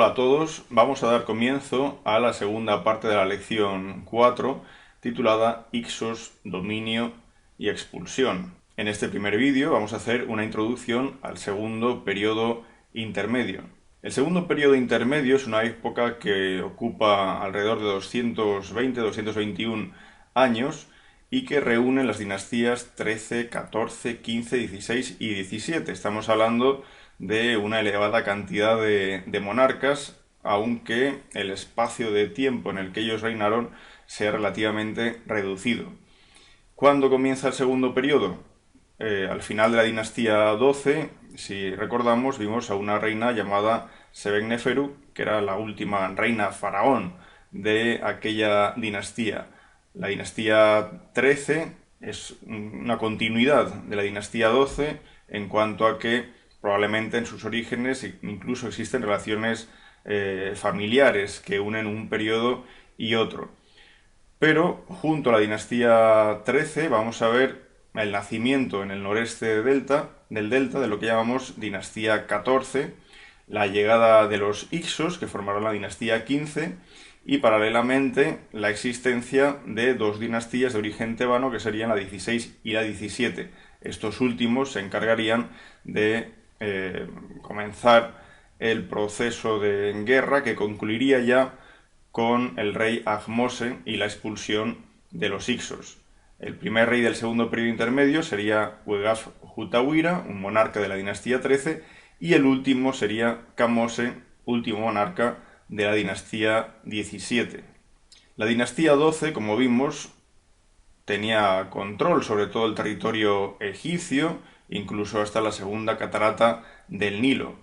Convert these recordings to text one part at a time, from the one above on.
Hola a todos, vamos a dar comienzo a la segunda parte de la lección 4 titulada Ixos, dominio y expulsión. En este primer vídeo vamos a hacer una introducción al segundo periodo intermedio. El segundo periodo intermedio es una época que ocupa alrededor de 220-221 años y que reúne las dinastías 13, 14, 15, 16 y 17. Estamos hablando de una elevada cantidad de monarcas, aunque el espacio de tiempo en el que ellos reinaron sea relativamente reducido. ¿Cuándo comienza el segundo periodo? Al final de la dinastía 12, si recordamos, vimos a una reina llamada Sebekneferu, que era la última reina faraón de aquella dinastía. La dinastía 13 es una continuidad de la dinastía 12 en cuanto a que probablemente en sus orígenes incluso existen relaciones familiares que unen un periodo y otro. Pero junto a la dinastía 13 vamos a ver el nacimiento en el noreste del delta de lo que llamamos dinastía 14, la llegada de los Ixos, que formarán la dinastía 15, y paralelamente la existencia de dos dinastías de origen tebano que serían la 16 y la 17. Estos últimos se encargarían de comenzar el proceso de guerra que concluiría ya con el rey Ahmose y la expulsión de los Ixos. El primer rey del segundo periodo intermedio sería Huegaf Hutawira, un monarca de la dinastía 13, y el último sería Kamose, último monarca de la dinastía 17. La dinastía 12, como vimos, tenía control sobre todo el territorio egipcio, incluso hasta la segunda catarata del Nilo.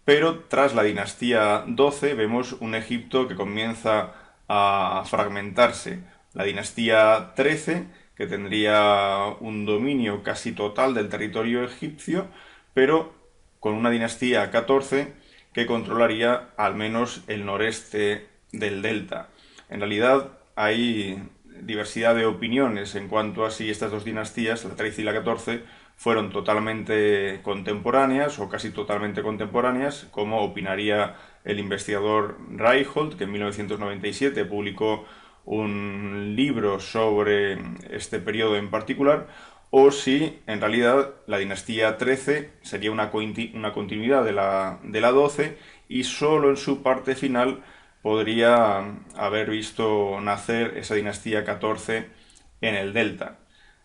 Pero tras la dinastía 12 vemos un Egipto que comienza a fragmentarse. La dinastía 13, que tendría un dominio casi total del territorio egipcio, pero con una dinastía 14 que controlaría al menos el noreste del delta. En realidad hay diversidad de opiniones en cuanto a si estas dos dinastías, la 13 y la 14, fueron totalmente contemporáneas o casi totalmente contemporáneas, como opinaría el investigador Reichhold, que en 1997 publicó un libro sobre este periodo en particular, o si en realidad la dinastía 13 sería una continuidad de la 12 y solo en su parte final podría haber visto nacer esa dinastía 14 en el delta.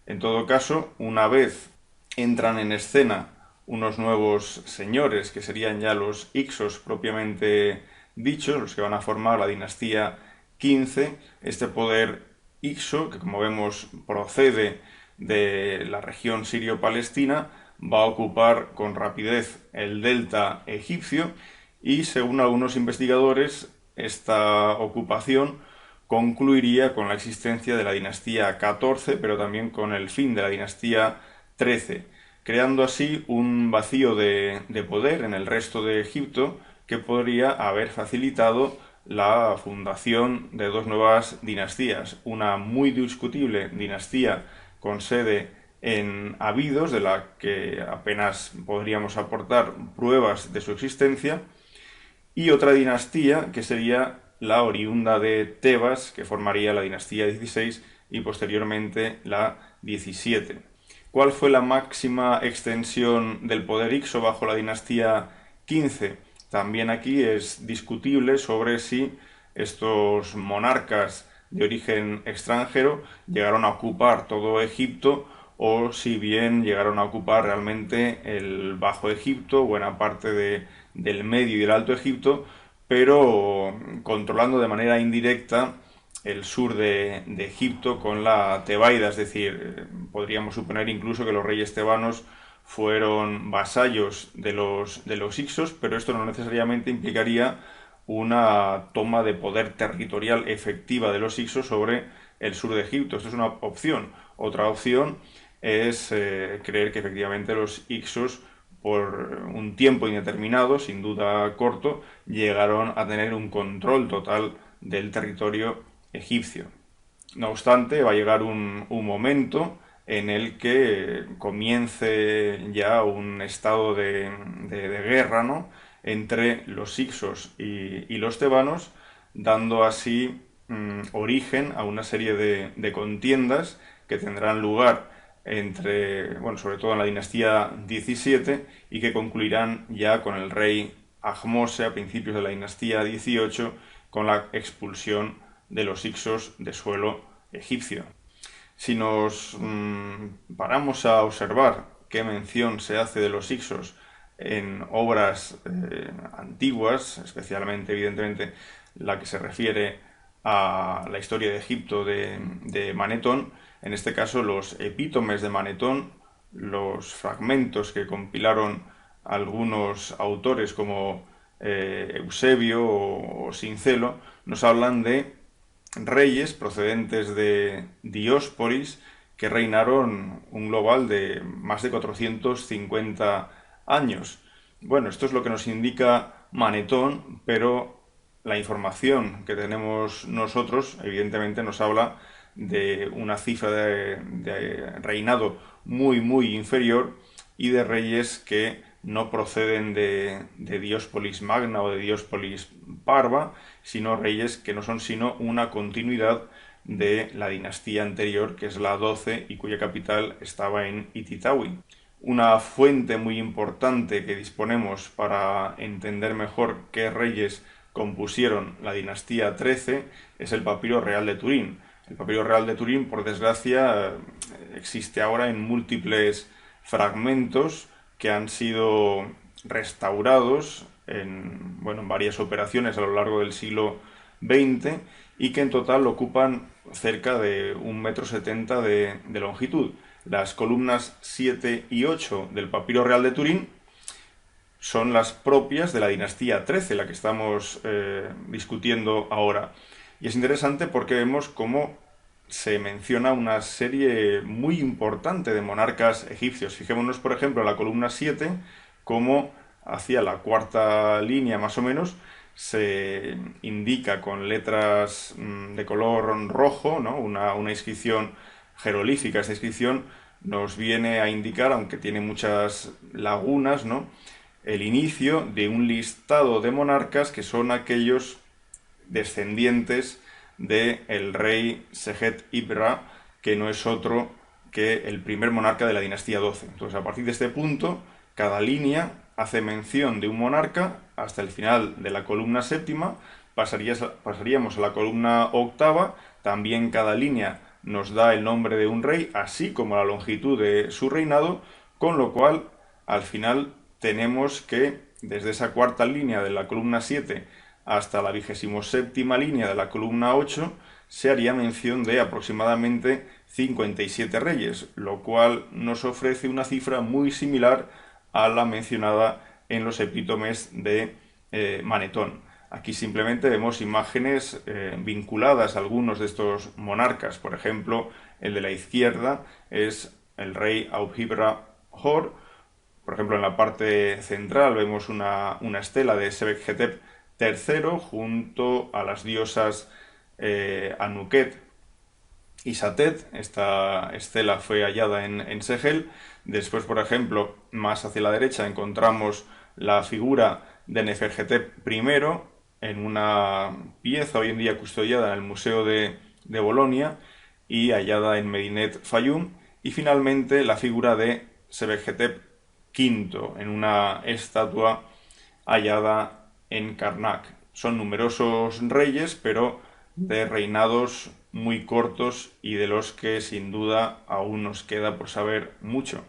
En todo caso, una vez entran en escena unos nuevos señores, que serían ya los Ixos propiamente dichos, los que van a formar la dinastía 15, este poder Ixo, que como vemos procede de la región sirio-palestina, va a ocupar con rapidez el delta egipcio y, según algunos investigadores, esta ocupación concluiría con la existencia de la dinastía 14, pero también con el fin de la dinastía 13, creando así un vacío de poder en el resto de Egipto que podría haber facilitado la fundación de dos nuevas dinastías, una muy discutible dinastía con sede en Abidos, de la que apenas podríamos aportar pruebas de su existencia, y otra dinastía que sería la oriunda de Tebas, que formaría la dinastía 16 y posteriormente la 17. ¿Cuál fue la máxima extensión del poder Ixo bajo la dinastía 15? También aquí es discutible sobre si estos monarcas de origen extranjero llegaron a ocupar todo Egipto o si bien llegaron a ocupar realmente el Bajo Egipto, buena parte del Medio y del Alto Egipto, pero controlando de manera indirecta el sur de Egipto con la Tebaida, es decir, podríamos suponer incluso que los reyes tebanos fueron vasallos de los Ixos, pero esto no necesariamente implicaría una toma de poder territorial efectiva de los Ixos sobre el sur de Egipto. Esto es una opción. Otra opción es creer que efectivamente los Ixos, por un tiempo indeterminado, sin duda corto, llegaron a tener un control total del territorio egipcio. No obstante, va a llegar un momento en el que comience ya un estado de guerra, ¿no? entre los Hicsos y los tebanos, dando así origen a una serie de contiendas que tendrán lugar entre, bueno, sobre todo en la dinastía 17 y que concluirán ya con el rey Ahmose a principios de la dinastía 18 con la expulsión de los Hicsos de suelo egipcio. Si nos paramos a observar qué mención se hace de los Hicsos en obras antiguas, especialmente, evidentemente, la que se refiere a la historia de Egipto de Manetón, en este caso los epítomes de Manetón, los fragmentos que compilaron algunos autores como Eusebio o Sincelo, nos hablan de reyes procedentes de Diósporis que reinaron un global de más de 450 años. Bueno, esto es lo que nos indica Manetón, pero la información que tenemos nosotros evidentemente nos habla de una cifra de reinado muy inferior y de reyes que no proceden de Diospolis Magna o de Diospolis Parva, sino reyes que no son sino una continuidad de la dinastía anterior, que es la 12 y cuya capital estaba en Ititawi. Una fuente muy importante que disponemos para entender mejor qué reyes compusieron la dinastía 13 es el Papiro Real de Turín. El Papiro Real de Turín, por desgracia, existe ahora en múltiples fragmentos que han sido restaurados en varias operaciones a lo largo del siglo XX y que en total ocupan cerca de 1,70 m de longitud. Las columnas 7 y 8 del Papiro Real de Turín son las propias de la dinastía 13, la que estamos discutiendo ahora. Y es interesante porque vemos cómo se menciona una serie muy importante de monarcas egipcios. Fijémonos, por ejemplo, en la columna 7, cómo hacia la cuarta línea más o menos se indica con letras de color rojo, ¿no? una inscripción jeroglífica. Esta inscripción nos viene a indicar, aunque tiene muchas lagunas, ¿no?, el inicio de un listado de monarcas que son aquellos descendientes del rey Sejet Ibra, que no es otro que el primer monarca de la dinastía 12. Entonces, a partir de este punto, cada línea hace mención de un monarca hasta el final de la columna séptima, pasaríamos a la columna octava, también cada línea nos da el nombre de un rey, así como la longitud de su reinado, con lo cual, al final, tenemos que, desde esa cuarta línea de la columna 7 hasta la 27ª línea de la columna 8, se haría mención de aproximadamente 57 reyes, lo cual nos ofrece una cifra muy similar a la mencionada en los epítomes de Manetón. Aquí simplemente vemos imágenes vinculadas a algunos de estos monarcas. Por ejemplo, el de la izquierda es el rey Auhibra-Hor. Por ejemplo, en la parte central vemos una estela de Sebekhetep III junto a las diosas Anuket y Satet. Esta estela fue hallada en Segel. Después, por ejemplo, más hacia la derecha encontramos la figura de Neferhetep I en una pieza hoy en día custodiada en el Museo de Bolonia y hallada en Medinet Fayum. Y finalmente la figura de Sebekhetep V en una estatua hallada en Karnak. Son numerosos reyes, pero de reinados muy cortos y de los que sin duda aún nos queda por saber mucho.